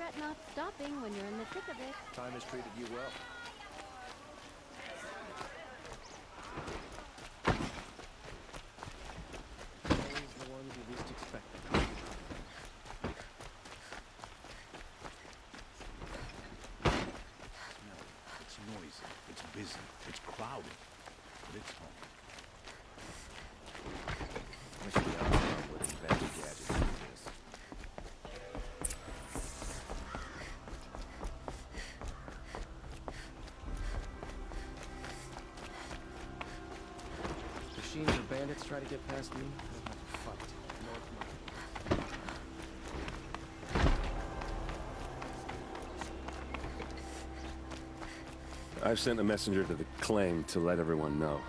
regret not stopping when you're in the thick of it. Time has treated you well. Always the one you least expected. No, it's noisy, it's busy, it's crowded, but it's home. Wish the Osborn would invent a gadget like this. Machines or bandits try to get past me, they'll have to fight. No, it's not. I've sent a messenger to the claim to let everyone know.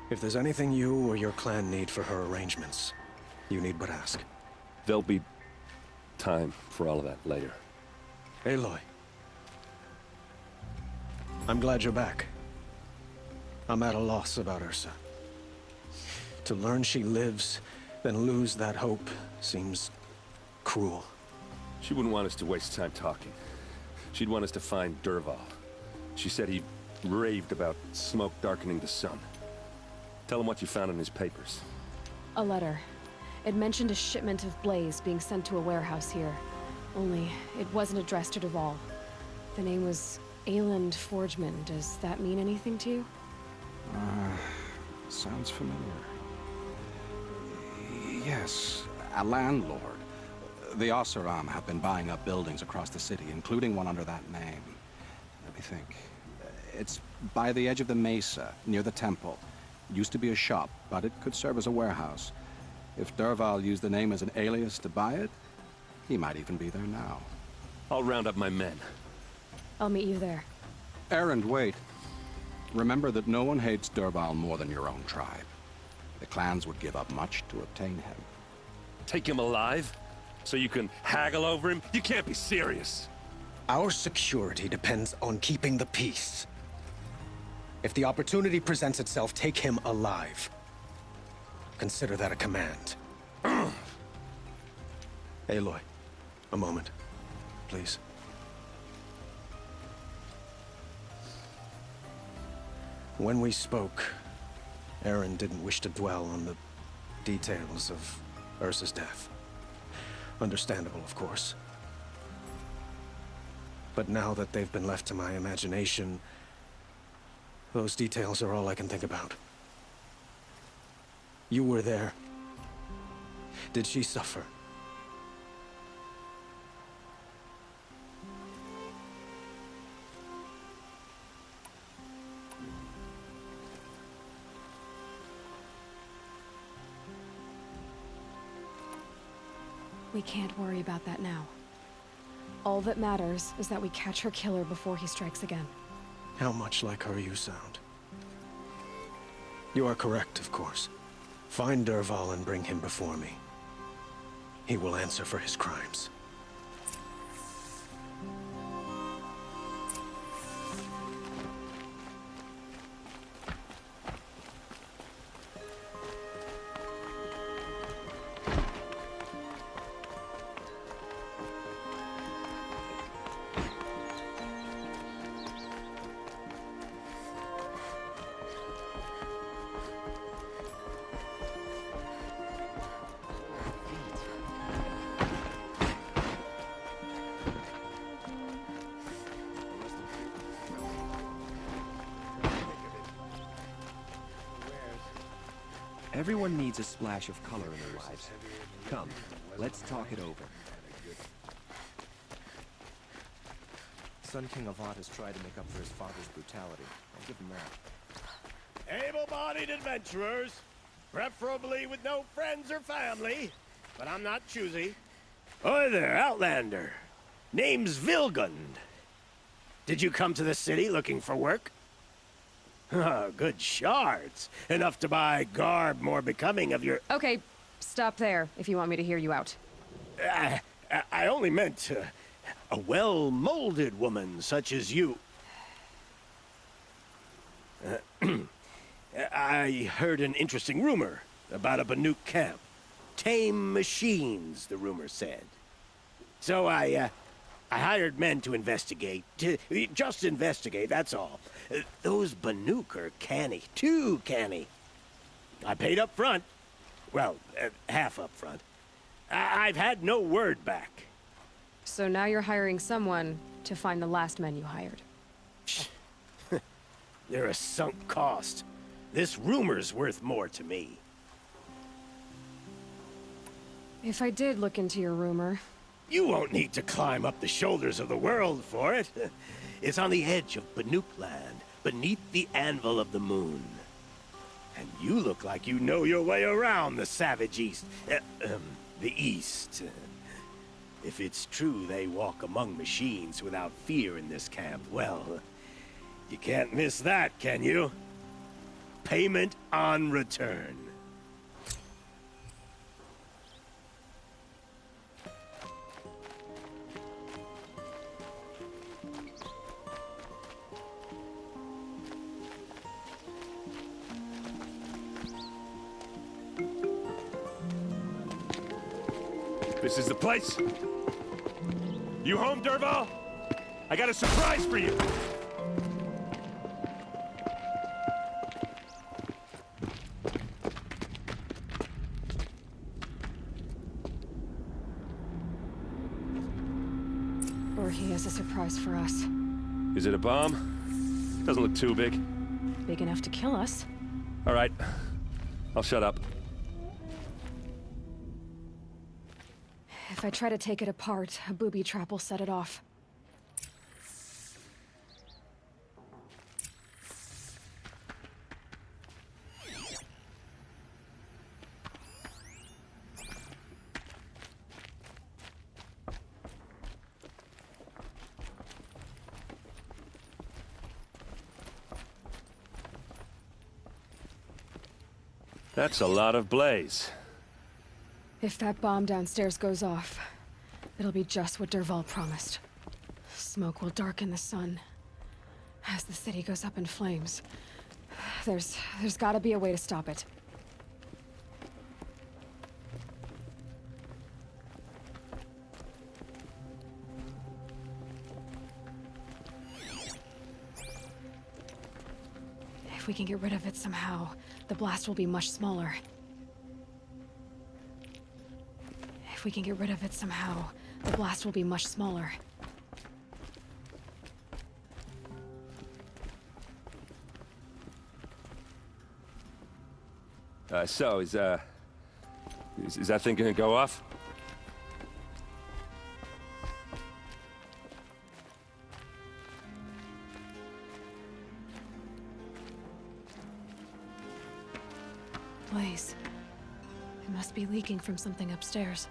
If there's anything you or your clan need for her arrangements, you need but ask. There'll be time for all of that later. Aloy. I'm glad you're back. I'm at a loss about Ursa. To learn she lives, then lose that hope, seems cruel. She wouldn't want us to waste time talking. She'd want us to find Dervahl. She said he raved about smoke darkening the sun. Tell him what you found in his papers. A letter. It mentioned a shipment of blaze being sent to a warehouse here. Only, it wasn't addressed to Dervahl. The name was Ayland Forgeman. Does that mean anything to you? Sounds familiar. Yes, a landlord. The Oseram have been buying up buildings across the city, including one under that name. Let me think. It's by the edge of the mesa, near the temple. Used to be a shop, but it could serve as a warehouse. If Dervahl used the name as an alias to buy it, he might even be there now. I'll round up my men. I'll meet you there. Erend, wait. Remember that no one hates Dervahl more than your own tribe. The clans would give up much to obtain him. Take him alive? So you can haggle over him? You can't be serious. Our security depends on keeping the peace. If the opportunity presents itself, take him alive. Consider that a command. Aloy, a moment, please. When we spoke, Erend didn't wish to dwell on the details of Ursa's death. Understandable, of course. But now that they've been left to my imagination, those details are all I can think about. You were there. Did she suffer? We can't worry about that now. All that matters is that we catch her killer before he strikes again. How much like her you sound. You are correct, of course. Find Dervahl and bring him before me. He will answer for his crimes. Everyone needs a splash of color in their lives. Come, let's talk it over. Sun King Avad has tried to make up for his father's brutality. I'll give him that. Able-bodied adventurers, preferably with no friends or family, but I'm not choosy. Oi there, Outlander. Name's Vilgund. Did you come to the city looking for work? Ah, good shards. Enough to buy garb more becoming of your... Okay, stop there if you want me to hear you out. I only meant a well-molded woman such as you. I heard an interesting rumor about a Banuk camp. Tame machines, the rumor said. So I I hired men to investigate. Just investigate, that's all. Those Banuk are canny. Too canny. I paid up front. Well, half up front. I've had no word back. So now you're hiring someone to find the last men you hired. They're a sunk cost. This rumor's worth more to me. If I did look into your rumor... You won't need to climb up the shoulders of the world for it. It's on the edge of Banuk land, beneath the anvil of the moon. And you look like you know your way around the savage east. The east. If it's true they walk among machines without fear in this camp, well, you can't miss that, can you? Payment on return. This is the place? You home, Dervahl? I got a surprise for you! Or he has a surprise for us. Is it a bomb? Doesn't look too big. Big enough to kill us. All right. I'll shut up. If I try to take it apart, a booby trap will set it off. That's a lot of blaze. If that bomb downstairs goes off, it'll be just what Dervahl promised. Smoke will darken the sun. As the city goes up in flames, there's gotta be a way to stop it. If we can get rid of it somehow, the blast will be much smaller. If we can get rid of it somehow, the blast will be much smaller. So, is that thing gonna go off? Blaze. It must be leaking from something upstairs.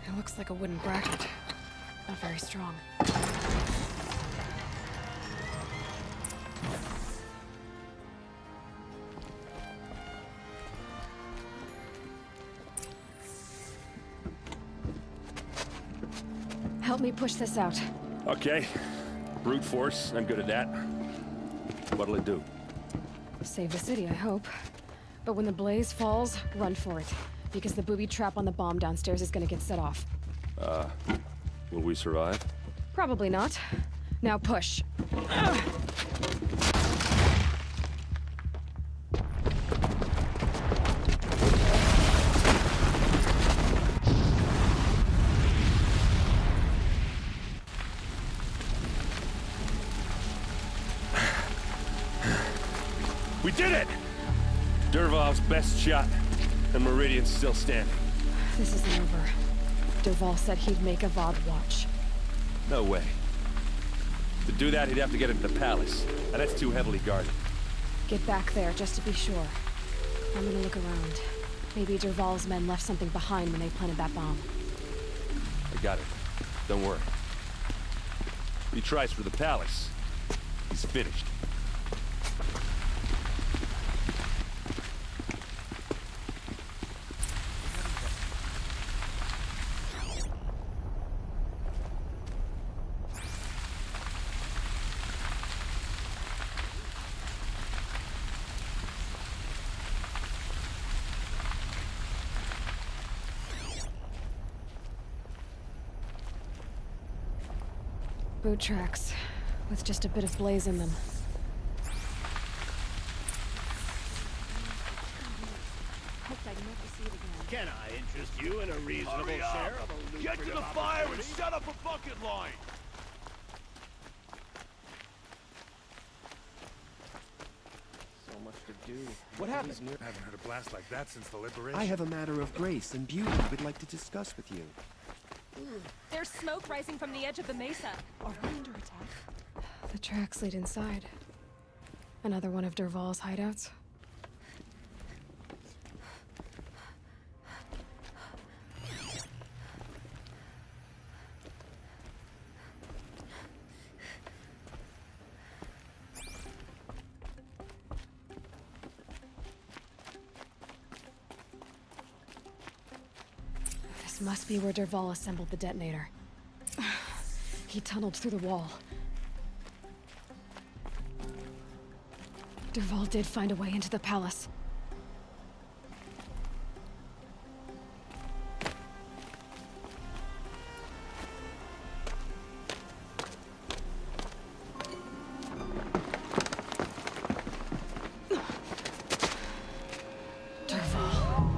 It looks like a wooden bracket. Not very strong. Help me push this out. Okay. Brute force, I'm good at that. What'll it do? Save the city, I hope. But when the blaze falls, run for it. Because the booby trap on the bomb downstairs is gonna get set off. Will we survive? Probably not. Now push. We did it! Dervahl's best shot, and Meridian's still standing. This isn't over. Dervahl said he'd make a Vod watch. No way. To do that, he'd have to get into the palace, and that's too heavily guarded. Get back there, just to be sure. I'm gonna look around. Maybe Dervahl's men left something behind when they planted that bomb. I got it. Don't worry. He tries for the palace. He's finished. Boot tracks, with just a bit of blaze in them. Hoped I'd never see it again. Can I interest you in a reasonable share of a Get to lucrative the fire and opportunity? set up a bucket line! So much to do. What happened? I haven't heard a blast like that since the liberation. I have a matter of grace and beauty we'd like to discuss with you. There's smoke rising from the edge of the mesa. Are we under attack? The tracks lead inside. Another one of Dervahl's hideouts. This must be where Dervahl assembled the detonator. He tunneled through the wall. Dervahl did find a way into the palace. Dervahl.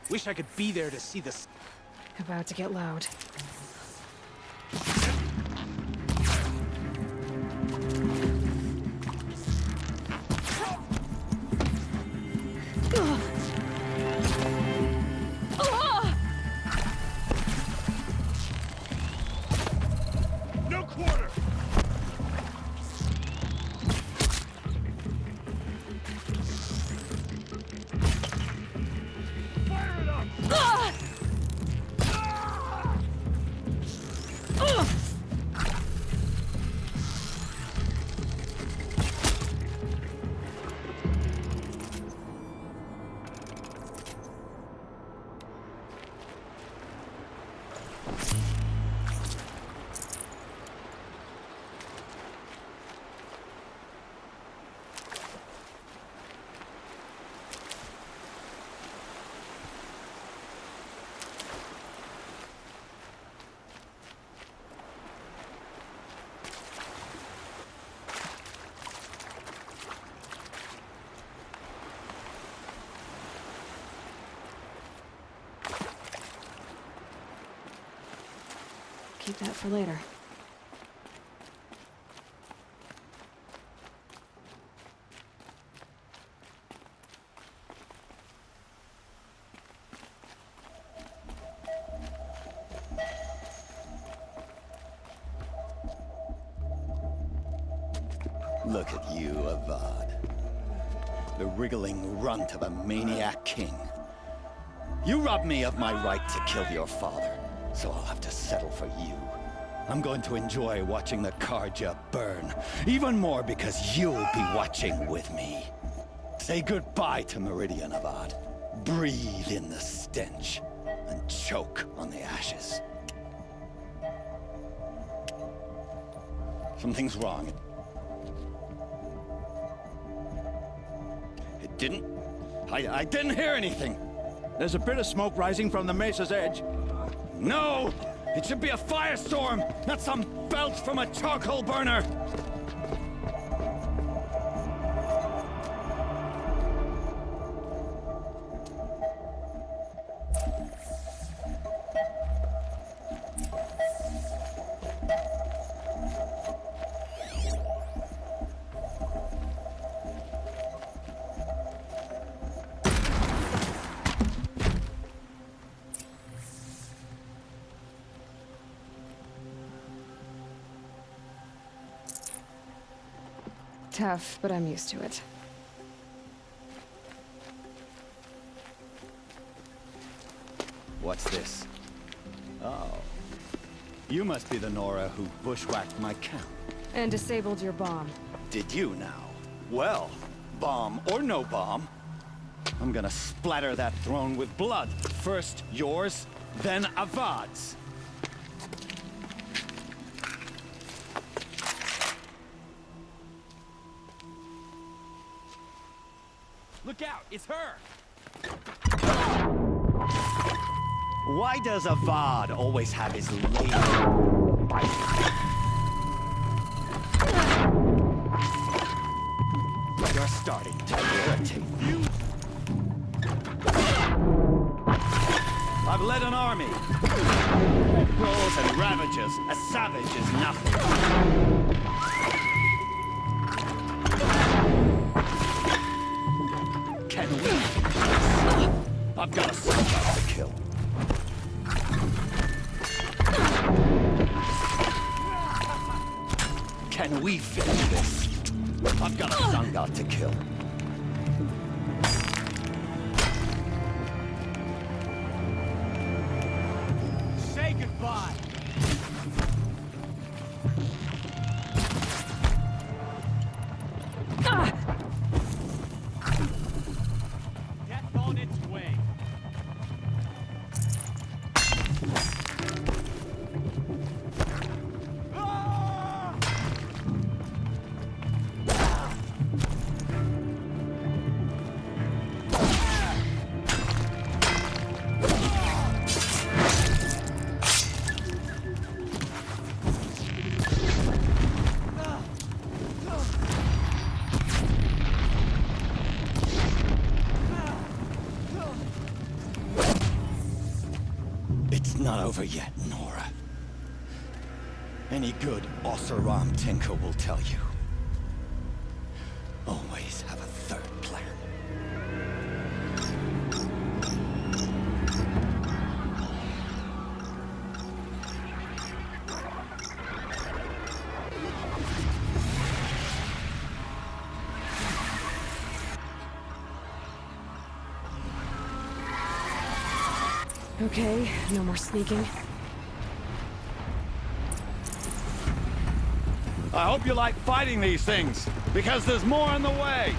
Wish I could be there to see this. About to get loud. No quarter! Fire it up! Keep that for later. Look at you, Avad. The wriggling runt of a maniac king. You robbed me of my right to kill your father, so I'll have to settle for you. I'm going to enjoy watching the Karja burn. Even more because you'll be watching with me. Say goodbye to Meridian, Avad. Breathe in the stench. And choke on the ashes. Something's wrong. It didn't... I didn't hear anything. There's a bit of smoke rising from the mesa's edge. No! It should be a firestorm, not some belch from a charcoal burner! Tough, but I'm used to it. What's this? Oh. You must be the Nora who bushwhacked my camp. And disabled your bomb. Did you now? Well, bomb or no bomb, I'm gonna splatter that throne with blood. First yours, then Avad's. Look out, it's her! Why does Avad always have his lady? You're starting to irritate me. I've led an army. Rebels and ravagers. A savage is nothing. Can we? I've got a son to kill. Can we finish this? I've got a Sangha to kill. Say goodbye. Death on its way. It's not over yet, Nora. Any good Oseram tinker will tell you. Always have a third plan. Okay, no more sneaking. I hope you like fighting these things, because there's more on the way.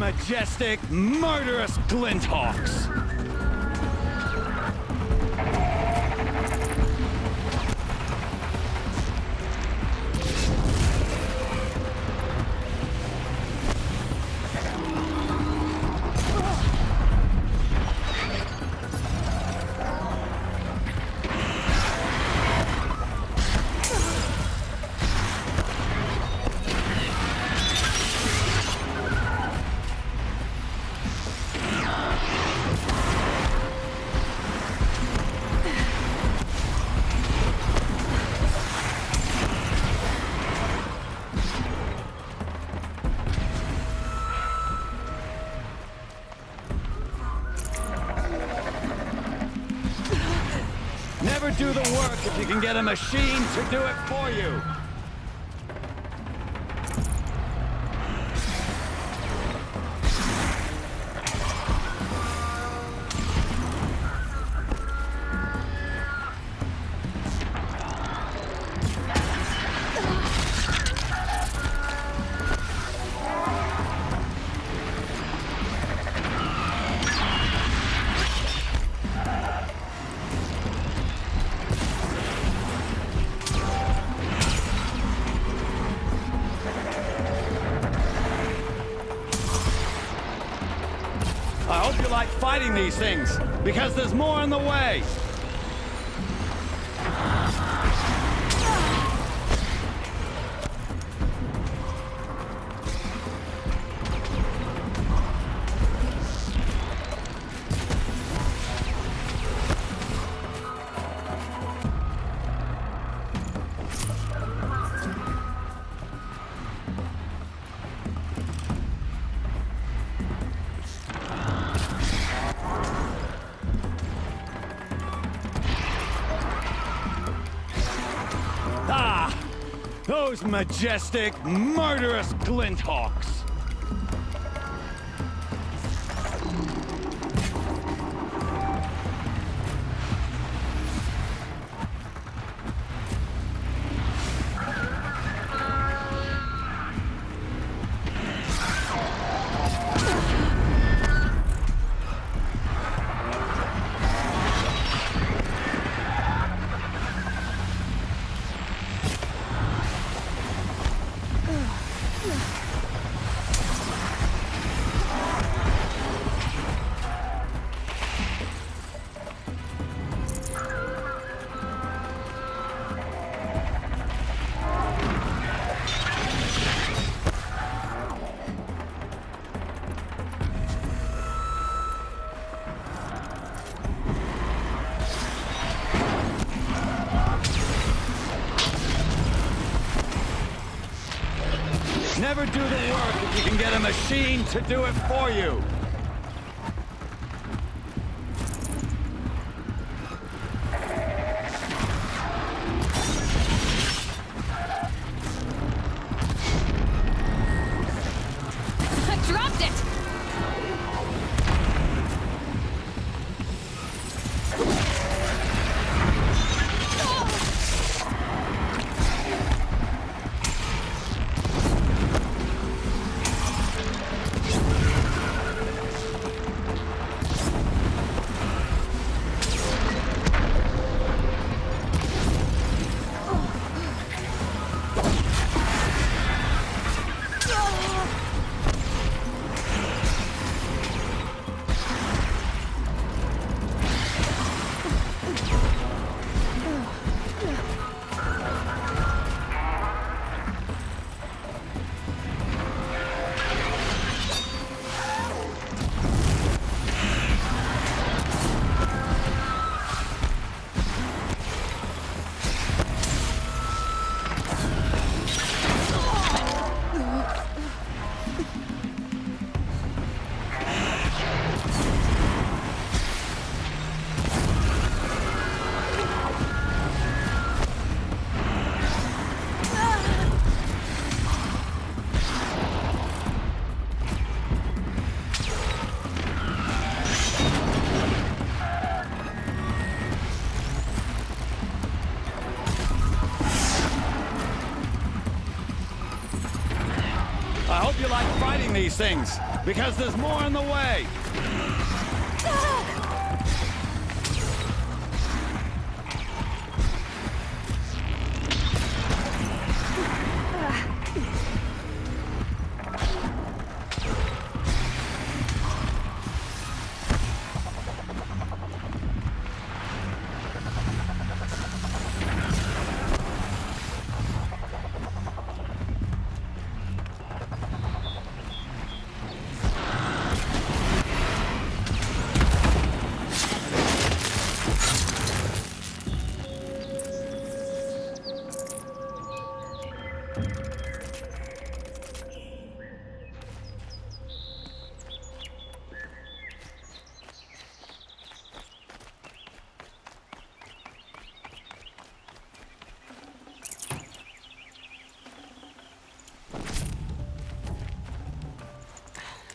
majestic, murderous glinthawks! Never do the work if you can get a machine to do it for you. I hope you like fighting these things, because there's more in the way. Those majestic, murderous glinthawks! Never do the work if you can get a machine to do it for you. I dropped it! I hope you like fighting these things, Because there's more on the way!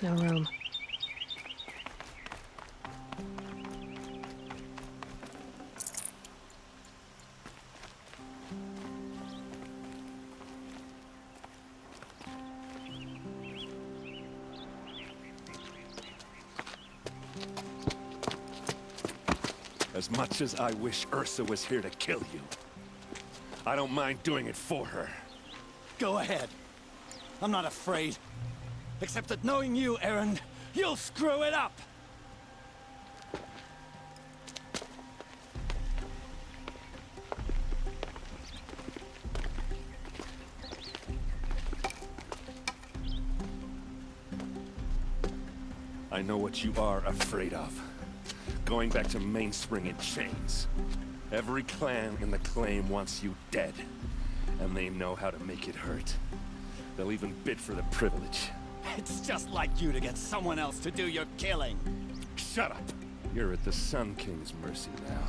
No room. As much as I wish Ursa was here to kill you, I don't mind doing it for her. Go ahead. I'm not afraid. Except that knowing you, Aaron, you'll screw it up! I know what you are afraid of. Going back to Mainspring in chains. Every clan in the claim wants you dead. And they know how to make it hurt. They'll even bid for the privilege. It's just like you to get someone else to do your killing. Shut up! You're at the Sun King's mercy now.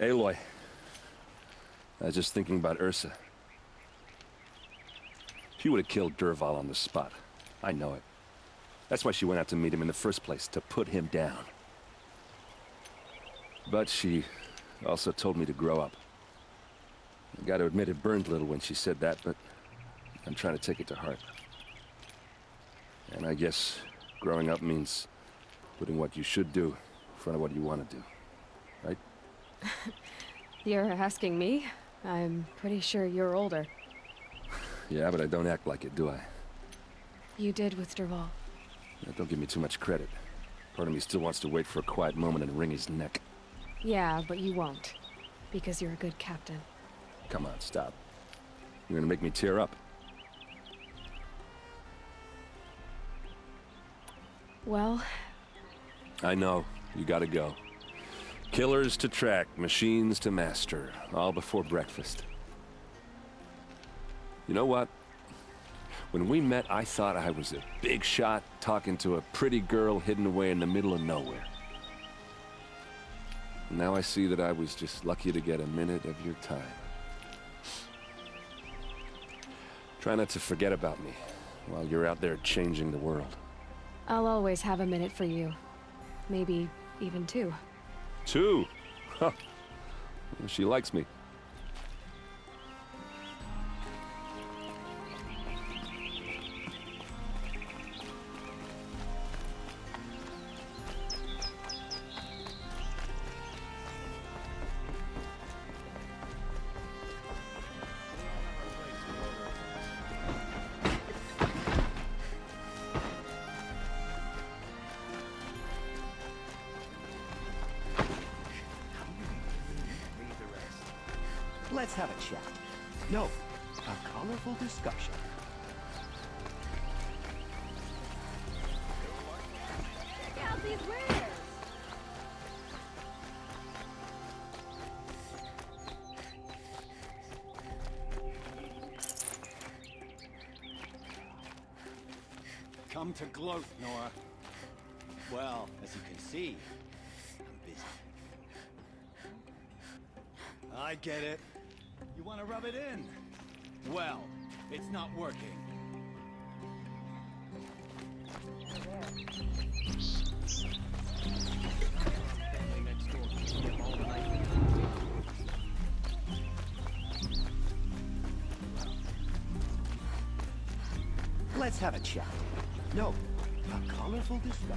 Aloy, I was just thinking about Ursa. She would have killed Dervahl on the spot. I know it. That's why she went out to meet him in the first place, to put him down. But she also told me to grow up. I gotta admit it burned a little when she said that, but I'm trying to take it to heart. And I guess growing up means putting what you should do in front of what you want to do, right? You're asking me? I'm pretty sure you're older. Yeah, but I don't act like it, do I? You did with Dervahl. Don't give me too much credit. Part of me still wants to wait for a quiet moment and wring his neck. Yeah, but you won't. Because you're a good captain. Come on, stop. You're gonna make me tear up. Well... I know. You gotta go. Killers to track, machines to master, all before breakfast. You know what? When we met, I thought I was a big shot talking to a pretty girl hidden away in the middle of nowhere. Now I see that I was just lucky to get a minute of your time. Try not to forget about me while you're out there changing the world. I'll always have a minute for you. Maybe even two. Two? Huh. She likes me. Let's have a chat. No, a colorful discussion. Check out these wares! come to gloat, Nora. Well, as you can see, I'm busy. I get it. You want to rub it in? Well, it's not working. Let's have a chat. No, a colorful discussion.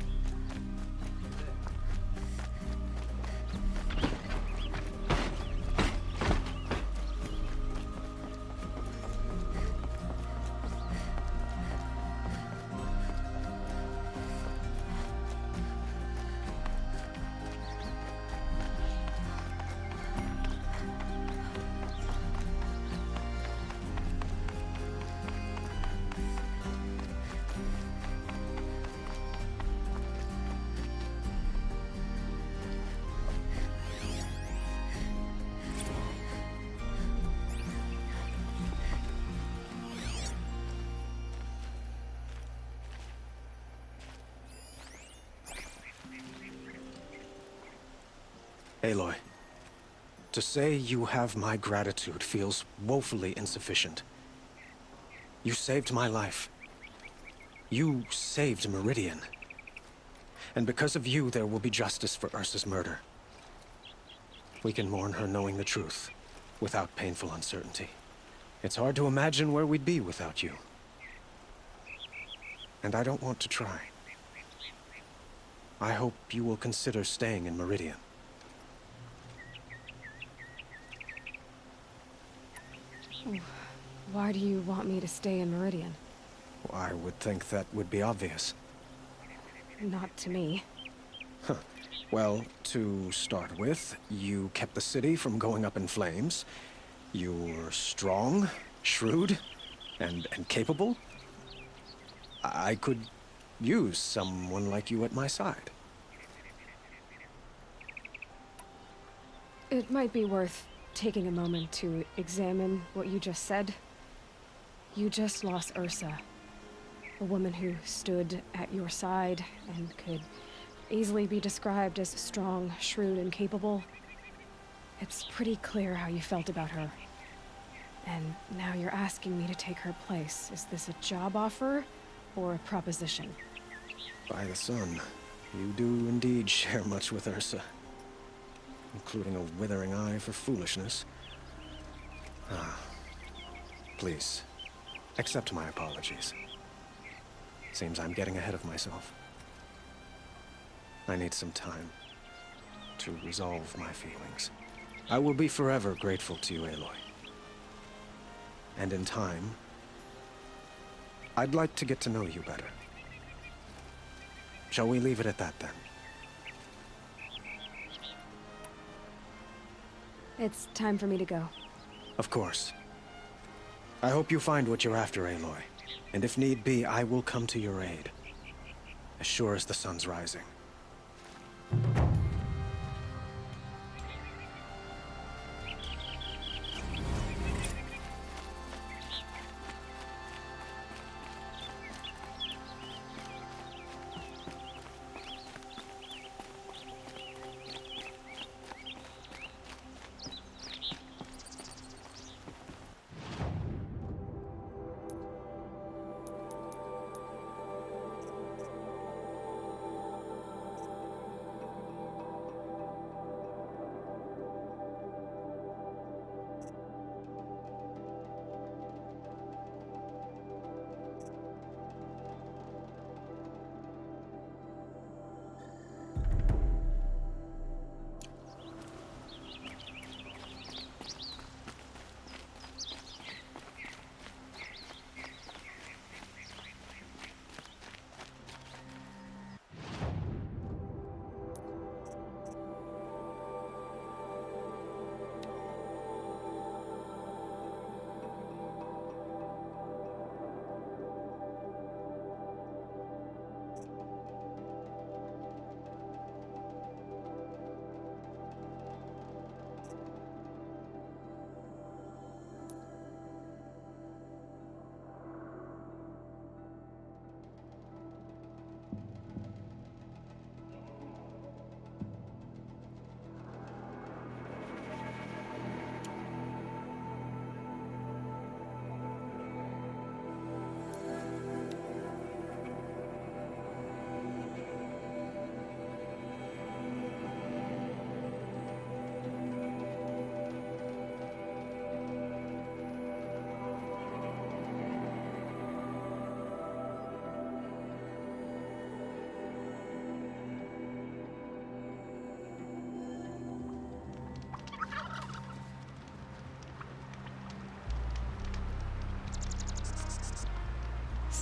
Aloy, to say you have my gratitude feels woefully insufficient. You saved my life. You saved Meridian. And because of you, there will be justice for Ursa's murder. We can mourn her knowing the truth, without painful uncertainty. It's hard to imagine where we'd be without you. And I don't want to try. I hope you will consider staying in Meridian. Why do you want me to stay in Meridian? Well, I would think that would be obvious. Not to me. Huh. Well, to start with, you kept the city from going up in flames. You're strong, shrewd, and capable. I could use someone like you at my side. It might be worth taking a moment to examine what you just said. You just lost Ursa, a woman who stood at your side and could easily be described as strong, shrewd, and capable. It's pretty clear how you felt about her. And now you're asking me to take her place. Is this a job offer or a proposition? By the sun, you do indeed share much with Ursa, including a withering eye for foolishness. Please, accept my apologies. Seems I'm getting ahead of myself. I need some time to resolve my feelings. I will be forever grateful to you, Aloy. And in time, I'd like to get to know you better. Shall we leave it at that, then? It's time for me to go. Of course. I hope you find what you're after, Aloy. And if need be, I will come to your aid. As sure as the sun's rising.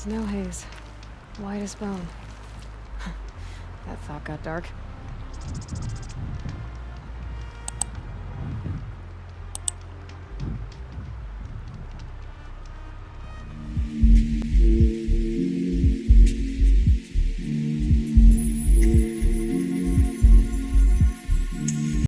Snow haze. White as bone. That thought got dark.